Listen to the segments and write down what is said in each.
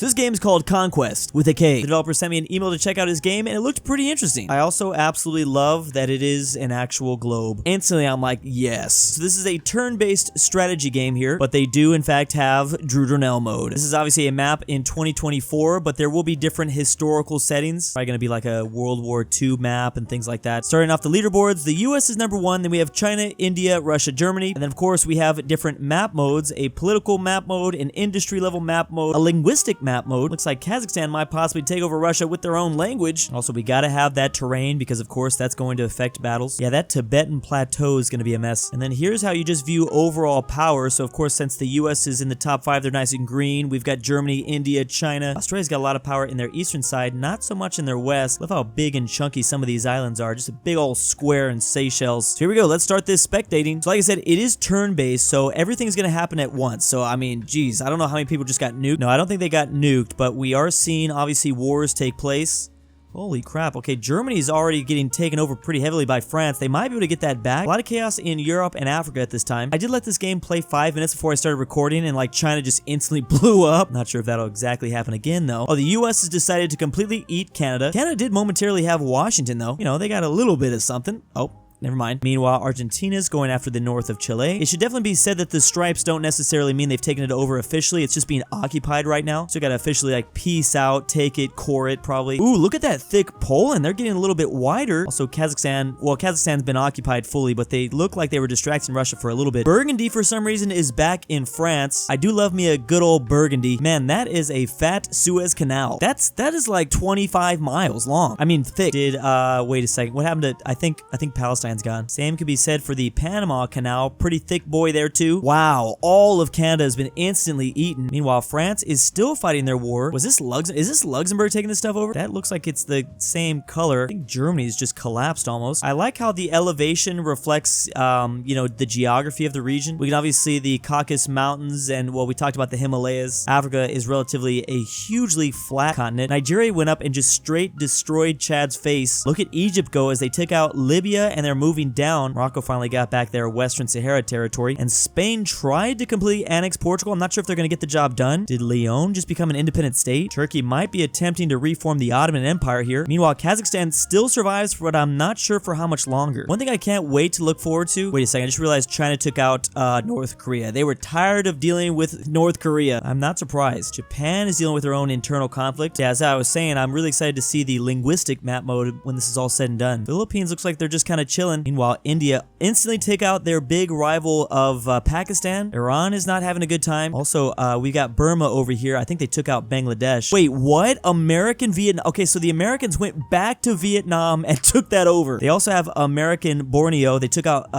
So this game is called Conquest with a K. The developer sent me an email to check out his game and it looked pretty interesting. I also absolutely love that it is an actual globe. Instantly I'm like, yes. So this is a turn-based strategy game here, but they do in fact have DruuuWu mode. This is obviously a map in 2024, but there will be different historical settings. Probably gonna be like a World War II map and things like that. Starting off the leaderboards, the US is #1, then we have China, India, Russia, Germany, and then of course we have different map modes, a political map mode, an industry level map mode, a linguistic map mode. Looks like Kazakhstan might possibly take over Russia with their own language. Also, we gotta have that terrain because of course that's going to affect battles. Yeah, that Tibetan plateau is gonna be a mess. And then here's how you just view overall power. So of course, since the US is in the top 5, they're nice and green. We've got Germany, India, China. Australia's got a lot of power in their eastern side, not so much in their west. Love how big and chunky some of these islands are. Just a big old square in Seychelles. So here we go, let's start this spectating. So like I said, it is turn-based, so everything's gonna happen at once. So I mean, geez, I don't know how many people just got nuked. No, I don't think they got nuked, but we are seeing obviously wars take place. Holy crap. Okay, Germany's already getting taken over pretty heavily by France. They might be able to get that back. A lot of chaos in Europe and Africa at this time. I did let this game play 5 minutes before I started recording, and like China just instantly blew up. Not sure if that'll exactly happen again though. Oh, the US has decided to completely eat Canada. Canada did momentarily have Washington though. You know, they got a little bit of something. Oh. Never mind. Meanwhile, Argentina's going after the north of Chile. It should definitely be said that the stripes don't necessarily mean they've taken it over officially. It's just being occupied right now. So you gotta officially like peace out, take it, core it probably. Ooh, look at that thick Poland. They're getting a little bit wider. Also Kazakhstan, well, Kazakhstan's been occupied fully, but they look like they were distracting Russia for a little bit. Burgundy for some reason is back in France. I do love me a good old Burgundy. Man, that is a fat Suez Canal. That is like 25 miles long. I mean, thick. Wait a second. What happened to, I think Palestine gone. Same could be said for the Panama Canal. Pretty thick boy there too. Wow, all of Canada has been instantly eaten. Meanwhile, France is still fighting their war. Is this Luxembourg taking this stuff over? That looks like it's the same color. I think Germany's just collapsed almost. I like how the elevation reflects, you know, the geography of the region. We can obviously see the Caucasus Mountains and, well, we talked about the Himalayas. Africa is relatively a hugely flat continent. Nigeria went up and just straight destroyed Chad's face. Look at Egypt go as they took out Libya and they're moving down. Morocco finally got back their Western Sahara territory, and Spain tried to completely annex Portugal. I'm not sure if they're going to get the job done. Did Leon just become an independent state? Turkey might be attempting to reform the Ottoman Empire here. Meanwhile, Kazakhstan still survives, but I'm not sure for how much longer. One thing I can't wait to look forward to. Wait a second, I just realized China took out North Korea. They were tired of dealing with North Korea. I'm not surprised. Japan is dealing with their own internal conflict. Yeah, as I was saying, I'm really excited to see the linguistic map mode when this is all said and done. Philippines looks like they're just kind of chilling. Meanwhile, India instantly take out their big rival of Pakistan. Iran is not having a good time. Also, we got Burma over here. I think they took out Bangladesh. Wait, what? American Vietnam? Okay, so the Americans went back to Vietnam and took that over. They also have American Borneo. They took out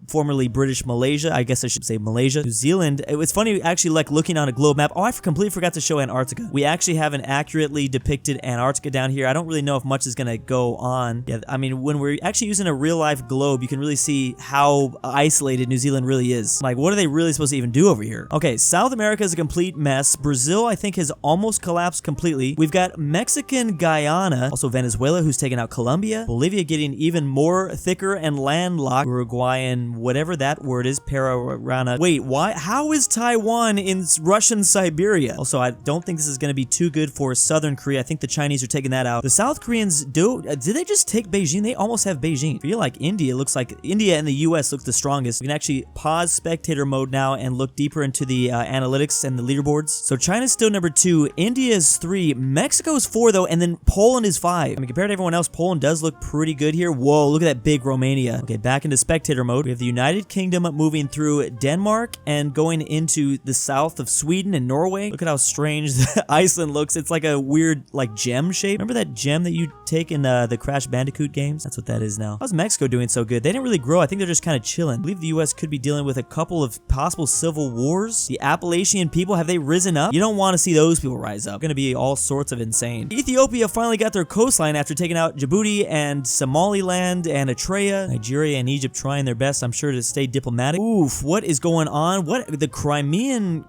formerly British Malaysia. I guess I should say Malaysia. New Zealand. It was funny actually like looking on a globe map. Oh, I completely forgot to show Antarctica. We actually have an accurately depicted Antarctica down here. I don't really know if much is gonna go on. Yeah, I mean, when we're actually using a real life globe, you can really see how isolated New Zealand really is. Like, what are they really supposed to even do over here? Okay, South America is a complete mess. Brazil, I think, has almost collapsed completely. We've got Mexican Guyana, also Venezuela, who's taken out Colombia. Bolivia getting even more thicker and landlocked. Uruguayan, whatever that word is, Pararana. Wait, why? How is Taiwan in Russian Siberia? Also, I don't think this is going to be too good for Southern Korea. I think the Chinese are taking that out. The South Koreans did they just take Beijing? They almost have Beijing. I feel like India looks like India and the US looks the strongest. We can actually pause spectator mode now and look deeper into the analytics and the leaderboards. So China's still #2, India is 3, Mexico's 4 though, and then Poland is 5. I mean, compared to everyone else, Poland does look pretty good here. Whoa, look at that big Romania. Okay, back into spectator mode. We have the United Kingdom moving through Denmark and going into the south of Sweden and Norway. Look at how strange Iceland looks. It's like a weird like gem shape. Remember that gem that you take in the Crash Bandicoot games? That's what that is now. How's Mexico doing so good? They didn't really grow. I think they're just kind of chilling. I believe the US could be dealing with a couple of possible civil wars. The Appalachian people, have they risen up? You don't want to see those people rise up. It's gonna be all sorts of insane. Ethiopia finally got their coastline after taking out Djibouti and Somaliland and Eritrea. Nigeria and Egypt trying their best, I'm sure, to stay diplomatic. Oof, what is going on? What, the Crimean,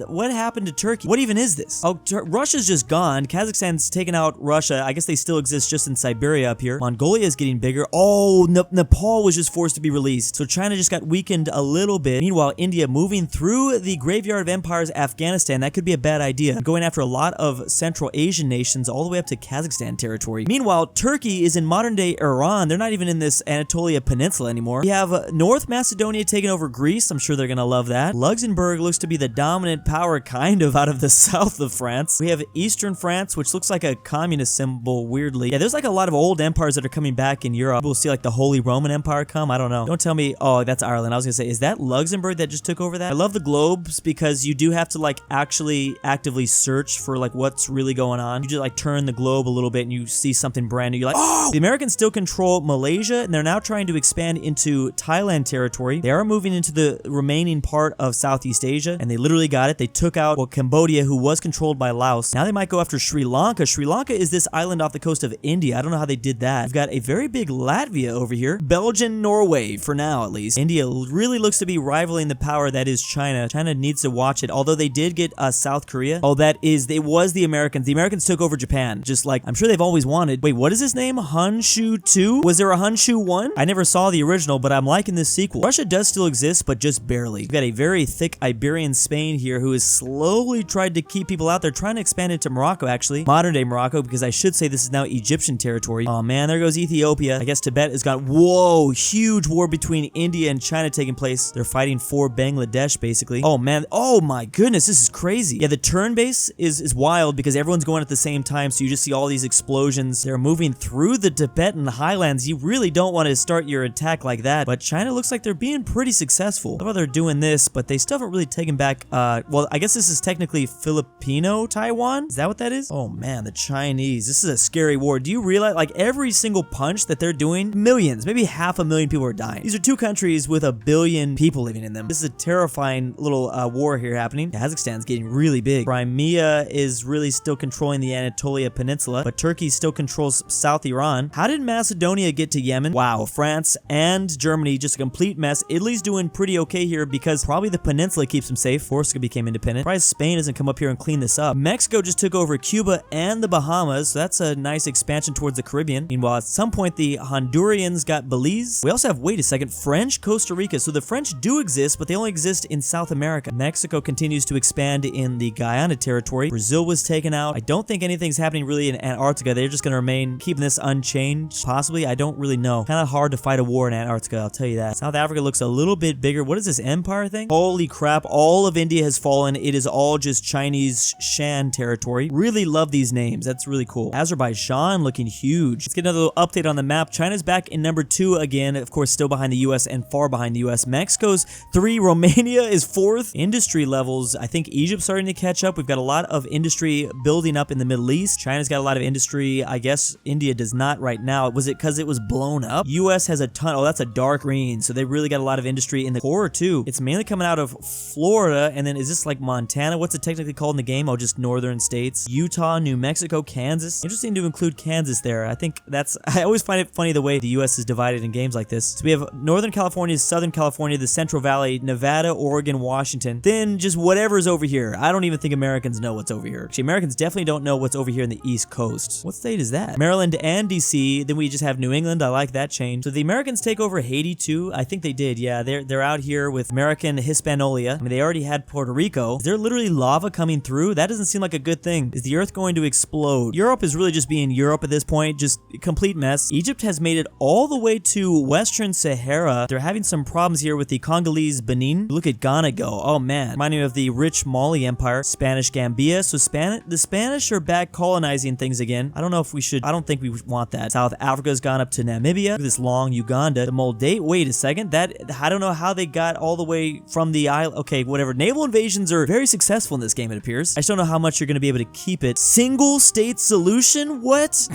what happened to Turkey? What even is this? Oh, Russia's just gone. Kazakhstan's taken out Russia. I guess they still exist just in Siberia up here. Mongolia is getting bigger. Oh, Oh, Nepal was just forced to be released. So China just got weakened a little bit. Meanwhile, India moving through the graveyard of empires, Afghanistan. That could be a bad idea. Going after a lot of Central Asian nations all the way up to Kazakhstan territory. Meanwhile, Turkey is in modern-day Iran. They're not even in this Anatolia Peninsula anymore. We have North Macedonia taking over Greece. I'm sure they're gonna love that. Luxembourg looks to be the dominant power kind of out of the south of France. We have Eastern France, which looks like a communist symbol weirdly. Yeah, there's like a lot of old empires that are coming back in Europe. We'll see like the Holy Roman Empire come. I don't know. Don't tell me, oh, that's Ireland. I was gonna say, is that Luxembourg that just took over that? I love the globes because you do have to like actually actively search for like what's really going on. You just like turn the globe a little bit and you see something brand new. You're like, oh! The Americans still control Malaysia and they're now trying to expand into Thailand territory. They are moving into the remaining part of Southeast Asia and they literally got it. They took out, well, Cambodia, who was controlled by Laos. Now they might go after Sri Lanka. Sri Lanka is this island off the coast of India. I don't know how they did that. We've got a very big Latvia over here. Belgium, Norway, for now at least. India really looks to be rivaling the power that is China. China needs to watch it, although they did get South Korea. Oh, it was the Americans. The Americans took over Japan, just like I'm sure they've always wanted. Wait, what is his name? Honshu 2? Was there a Honshu 1? I never saw the original, but I'm liking this sequel. Russia does still exist, but just barely. We've got a very thick Iberian Spain here who has slowly tried to keep people out there, trying to expand into Morocco, actually. Modern day Morocco, because I should say this is now Egyptian territory. Oh man, there goes Ethiopia. I guess Tibet has got, whoa, huge war between India and China taking place. They're fighting for Bangladesh, basically. Oh man, oh my goodness, this is crazy. Yeah, the turn base is wild because everyone's going at the same time, so you just see all these explosions. They're moving through the Tibetan highlands. You really don't want to start your attack like that, but China looks like they're being pretty successful. I know they're doing this, but they still haven't really taken back, well, I guess this is technically Filipino Taiwan? Is that what that is? Oh man, the Chinese. This is a scary war. Do you realize, like, every single punch that they're doing, millions, maybe 500,000 people are dying. These are two countries with 1 billion people living in them. This is a terrifying little war here happening. Kazakhstan's getting really big. Crimea is really still controlling the Anatolia Peninsula, but Turkey still controls South Iran. How did Macedonia get to Yemen? Wow, France and Germany, just a complete mess. Italy's doing pretty okay here because probably the peninsula keeps them safe. Corsica became independent. Surprised Spain doesn't come up here and clean this up. Mexico just took over Cuba and the Bahamas, so that's a nice expansion towards the Caribbean. Meanwhile, at some point, the Hondurans got Belize. We also have, wait a second, French Costa Rica. So the French do exist, but they only exist in South America. Mexico continues to expand in the Guyana territory. Brazil was taken out. I don't think anything's happening really in Antarctica. They're just going to remain keeping this unchanged. Possibly, I don't really know. Kind of hard to fight a war in Antarctica, I'll tell you that. South Africa looks a little bit bigger. What is this empire thing? Holy crap, all of India has fallen. It is all just Chinese Shan territory. Really love these names. That's really cool. Azerbaijan looking huge. Let's get another little update on the map. China's back in number 2 again, of course, still behind the US and far behind the US. Mexico's 3, Romania is 4th. Industry levels, I think Egypt's starting to catch up. We've got a lot of industry building up in the Middle East. China's got a lot of industry. I guess India does not right now. Was it because it was blown up? US has a ton. Oh, that's a dark green. So they really got a lot of industry in the core too. It's mainly coming out of Florida. And then is this like Montana? What's it technically called in the game? Oh, just northern states. Utah, New Mexico, Kansas. Interesting to include Kansas there. I think that's, I always find it funny the way the US is divided in games like this. So we have Northern California, Southern California, the Central Valley, Nevada, Oregon, Washington. Then just whatever's over here. I don't even think Americans know what's over here. Actually, Americans definitely don't know what's over here in the East Coast. What state is that? Maryland and DC. Then we just have New England. I like that change. So the Americans take over Haiti too. I think they did. Yeah, they're out here with American Hispaniola. I mean, they already had Puerto Rico. Is there literally lava coming through? That doesn't seem like a good thing. Is the earth going to explode? Europe is really just being Europe at this point. Just a complete mess. Egypt has made it all the way to Western Sahara. They're having some problems here with the Congolese Benin. Look at Ghana go. Oh man. Reminding me of the rich Mali Empire. Spanish Gambia. So the Spanish are back colonizing things again. I don't know if we should. I don't think we want that. South Africa's gone up to Namibia. Look at this long Uganda. The Moldave. Wait a second. I don't know how they got all the way from the island. Okay, whatever. Naval invasions are very successful in this game, it appears. I just don't know how much you're going to be able to keep it. Single state solution? What?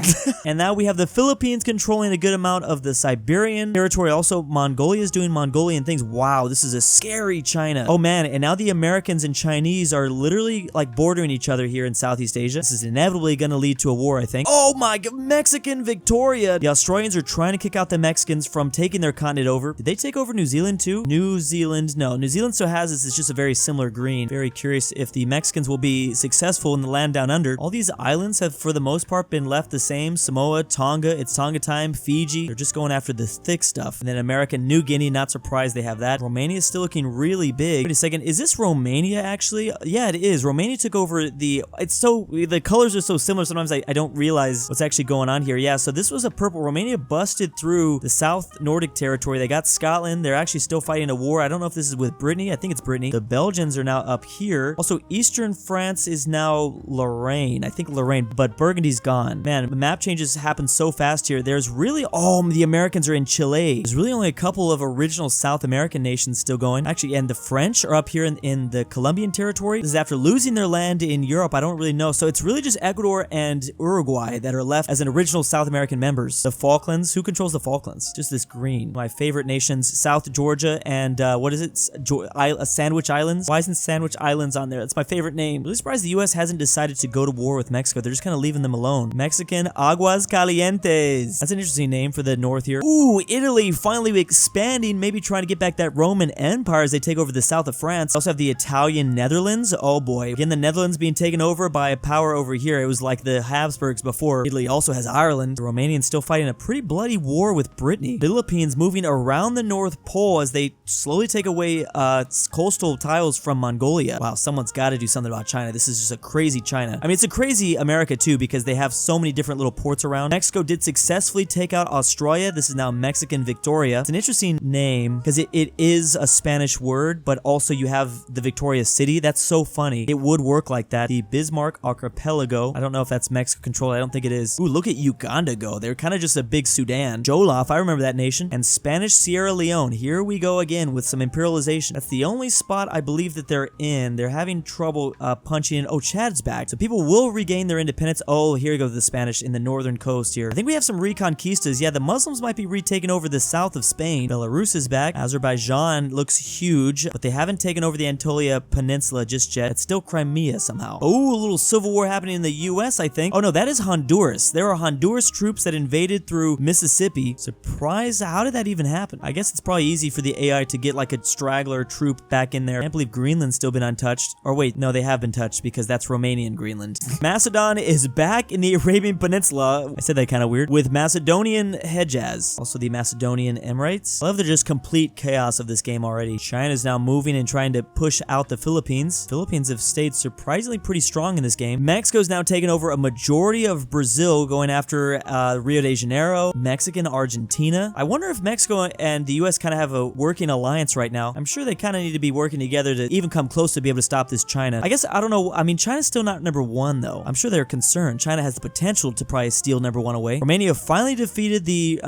And now we have the Philippines controlling a good amount of the Siberian territory. Also, Mongolia is doing Mongolian things. Wow, this is a scary China. Oh man, and now the Americans and Chinese are literally like bordering each other here in Southeast Asia. This is inevitably going to lead to a war, I think. Oh my god, Mexican Victoria. The Australians are trying to kick out the Mexicans from taking their continent over. Did they take over New Zealand too? New Zealand, no. New Zealand still has this. It's just a very similar green. Very curious if the Mexicans will be successful in the land down under. All these islands have, for the most part, been left the same. Samoa, Tonga, it's Tonga time. Fiji, Fiji. They're just going after the thick stuff. And then America, New Guinea, not surprised they have that. Romania is still looking really big. Wait a second, is this Romania actually? Yeah, it is. Romania took over the colors are so similar sometimes I don't realize what's actually going on here. Yeah, so this was a purple. Romania busted through the South Nordic territory. They got Scotland. They're actually still fighting a war. I don't know if this is with Brittany. I think it's Brittany. The Belgians are now up here. Also, Eastern France is now Lorraine. I think Lorraine, but Burgundy's gone. Man, the map changes happen so fast here. There's really, the Americans are in Chile. There's really only a couple of original South American nations still going. Actually, and the French are up here in the Colombian territory. This is after losing their land in Europe. I don't really know. So it's really just Ecuador and Uruguay that are left as an original South American members. The Falklands, who controls the Falklands? Just this green. My favorite nations, South Georgia and what is it? Sandwich Islands. Why isn't Sandwich Islands on there? That's my favorite name. Really surprised the U.S. hasn't decided to go to war with Mexico. They're just kind of leaving them alone. Mexican Aguas Calientes. That's an interesting name for the north here. Ooh, Italy finally expanding, maybe trying to get back that Roman Empire as they take over the south of France. Also have the Italian Netherlands. Oh boy. Again, the Netherlands being taken over by a power over here. It was like the Habsburgs before. Italy also has Ireland. The Romanians still fighting a pretty bloody war with Brittany. Philippines moving around the North Pole as they slowly take away coastal tiles from Mongolia. Wow, someone's got to do something about China. This is just a crazy China. I mean, it's a crazy America too because they have so many different little ports around. Mexico did successfully take out Australia. This is now Mexican Victoria. It's an interesting name because it is a Spanish word, but also you have the Victoria City. That's so funny. It would work like that. The Bismarck Archipelago. I don't know if that's Mexico controlled. I don't think it is. Ooh, look at Uganda go. They're kind of just a big Sudan. Jolof, I remember that nation. And Spanish Sierra Leone. Here we go again with some imperialization. That's the only spot I believe that they're in. They're having trouble punching in. Oh, Chad's back. So people will regain their independence. Oh, here we go, the Spanish in the northern coast here. I think we have some reconquistas. Yeah, the Muslims might be retaking over the south of Spain. Belarus is back. Azerbaijan looks huge, but they haven't taken over the Anatolia Peninsula just yet. It's still Crimea somehow. Oh, a little civil war happening in the U.S., I think. Oh no, that is Honduras. There are Honduras troops that invaded through Mississippi. Surprise, how did that even happen? I guess it's probably easy for the AI to get like a straggler troop back in there. I can't believe Greenland's still been untouched. Or wait, no, they have been touched because that's Romanian Greenland. Macedon is back in the Arabian Peninsula. I said that kind of weird. With Macedonian Hejaz. Also the Macedonian Emirates. I love the just complete chaos of this game already. China's now moving and trying to push out the Philippines. Philippines have stayed surprisingly pretty strong in this game. Mexico's now taken over a majority of Brazil, going after Rio de Janeiro, Mexican Argentina. I wonder if Mexico and the U.S. kind of have a working alliance right now. I'm sure they kind of need to be working together to even come close to be able to stop this China. I guess, I don't know. I mean, China's still not #1 though. I'm sure they're concerned. China has the potential to probably steal #1 away. Romania finally defeated the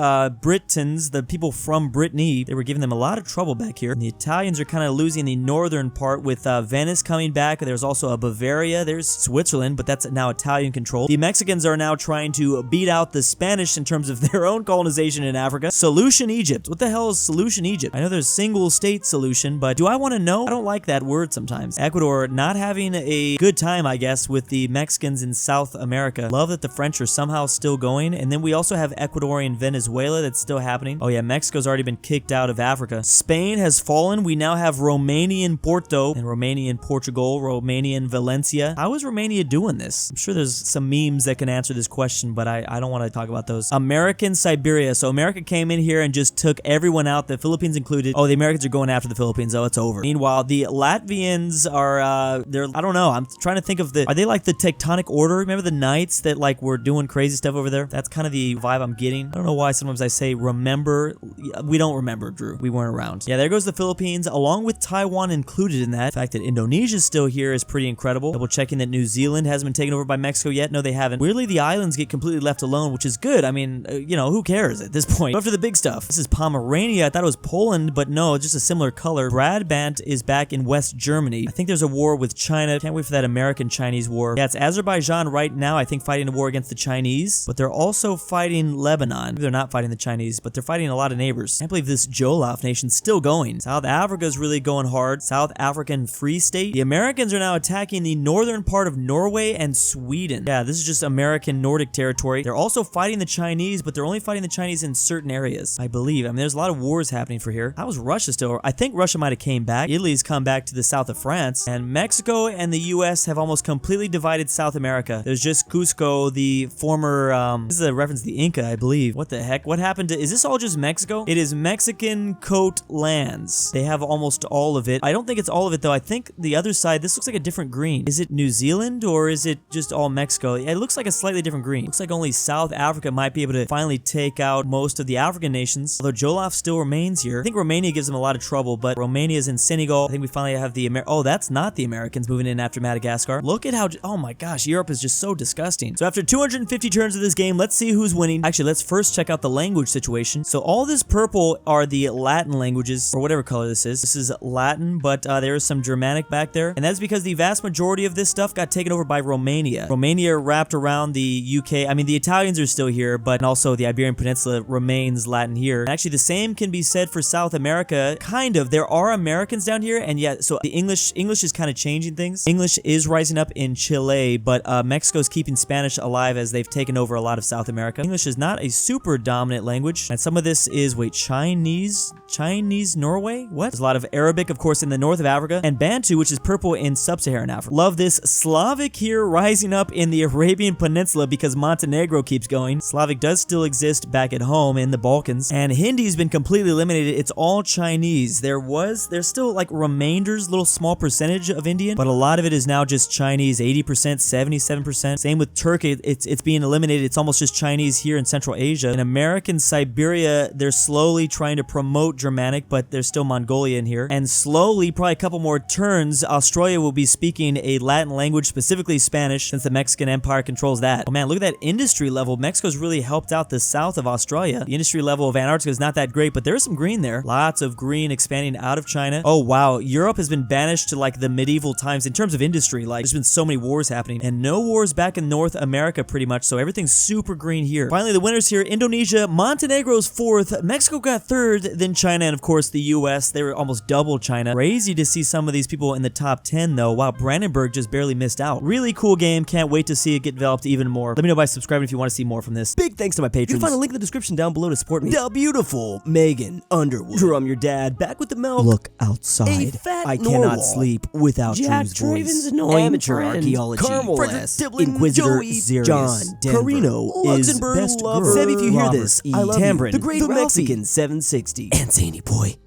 Britons, the people from Brittany. They were giving them a lot of trouble back here. And the Italians are kind of losing the northern part with Venice coming back. There's also a Bavaria. There's Switzerland, but that's now Italian control. The Mexicans are now trying to beat out the Spanish in terms of their own colonization in Africa. Solution Egypt. What the hell is Solution Egypt? I know there's single state solution, but do I want to know? I don't like that word sometimes. Ecuador not having a good time, I guess, with the Mexicans in South America. Love that the French are somehow still going. And then we also have Ecuadorian Venezuela that's still happening. Oh yeah, Mexico's already been kicked out of Africa. Spain has fallen. We now have Romanian Porto and Romanian Portugal, Romanian Valencia. How is Romania doing this? I'm sure there's some memes that can answer this question, but I don't want to talk about those. American Siberia. So America came in here and just took everyone out, the Philippines included. Oh, the Americans are going after the Philippines. Oh, it's over. Meanwhile, the Latvians are, I don't know. I'm trying to think of are they like the tectonic order? Remember the knights that like were doing crazy stuff over there? That's kind of the vibe I'm getting. I don't know why sometimes I say remember. We don't remember, Drew. We weren't around. Yeah, there goes the Philippines, along with Taiwan included in that. The fact that Indonesia's still here is pretty incredible. Double checking that New Zealand hasn't been taken over by Mexico yet. No, they haven't. Weirdly, the islands get completely left alone, which is good. I mean, you know, who cares at this point? After the big stuff. This is Pomerania. I thought it was Poland, but no, just a similar color. Brabant is back in West Germany. I think there's a war with China. Can't wait for that American-Chinese war. Yeah, it's Azerbaijan right now, I think, fighting a war against the Chinese, but they're also fighting Lebanon. Maybe they're not fighting the Chinese, but they're fighting a lot of neighbors. Can't believe this Jolof nation's still going. South Africa's really going hard. South African Free State. The Americans are now attacking the northern part of Norway and Sweden. Yeah, this is just American Nordic territory. They're also fighting the Chinese, but they're only fighting the Chinese in certain areas, I believe. I mean, there's a lot of wars happening for here. How is Russia still? I think Russia might have came back. Italy's come back to the south of France, and Mexico and the U.S. have almost completely divided South America. There's just Cusco, the former, this is a reference to the Inca, I believe. What the heck? What happened to... Is this all just Mexico? It is Mexican coat lands. They have almost all of it. I don't think it's all of it, though. I think the other side, this looks like a different green. Is it New Zealand or is it just all Mexico? It looks like a slightly different green. Looks like only South Africa might be able to finally take out most of the African nations. Although Jollof still remains here. I think Romania gives them a lot of trouble, but Romania's in Senegal. I think we finally have the Oh, that's not the Americans moving in after Madagascar. Look at how... Oh my gosh, Europe is just so disgusting. So after 250 turns of this game, let's see who's winning. Actually, let's first check out the language situation. So all this purple are the Latin languages, or whatever color this is. This is Latin, but there is some Germanic back there. And that's because the vast majority of this stuff got taken over by Romania. Romania wrapped around the UK. I mean, the Italians are still here, but also the Iberian Peninsula remains Latin here. And actually, the same can be said for South America. Kind of. There are Americans down here, and yet, so the English is kind of changing things. English is rising up in Chile, but Mexico's keeping Spanish alive as they've taken over a lot of South America. English is not a super dominant language, and some of this is, wait, Chinese Norway? What? There's a lot of Arabic, of course, in the north of Africa, and Bantu, which is purple in sub-Saharan Africa. Love this. Slavic here rising up in the Arabian Peninsula because Montenegro keeps going. Slavic does still exist back at home in the Balkans, and Hindi's been completely eliminated. It's all Chinese. There's still like remainders, little small percentage of Indian, but a lot of it is now just Chinese, 80%, 77%. Same with Turkey, it's being eliminated. It's almost just Chinese here in Central Asia. In American Siberia, they're slowly trying to promote Germanic, but there's still Mongolia in here. And slowly, probably a couple more turns, Australia will be speaking a Latin language, specifically Spanish, since the Mexican Empire controls that. Oh man, look at that industry level. Mexico's really helped out the south of Australia. The industry level of Antarctica is not that great, but there's some green there. Lots of green expanding out of China. Oh wow, Europe has been banished to like the medieval times in terms of industry. Like there's been so many wars happening, and no wars back in North America pretty much, so everything's super green here. Finally, the winners here, Indonesia. Montenegro's fourth, Mexico got third, then China, and of course the US. They were almost double China. Crazy to see some of these people in the top 10 though. Wow, Brandenburg just barely missed out. Really cool game. Can't wait to see it get developed even more. Let me know by subscribing if you want to see more from this. Big thanks to my patrons. You can find a link in the description down below to support me. The beautiful Megan Underwood. Drum your dad, back with the milk. Look outside. I cannot sleep without Drew's voice. Amateur archaeology. Inquisitor Zerius. John Denver. Carino is best girl. Sebi, if you hear this, I love Tamrin, the Great Mexican 760. And Zany Boy.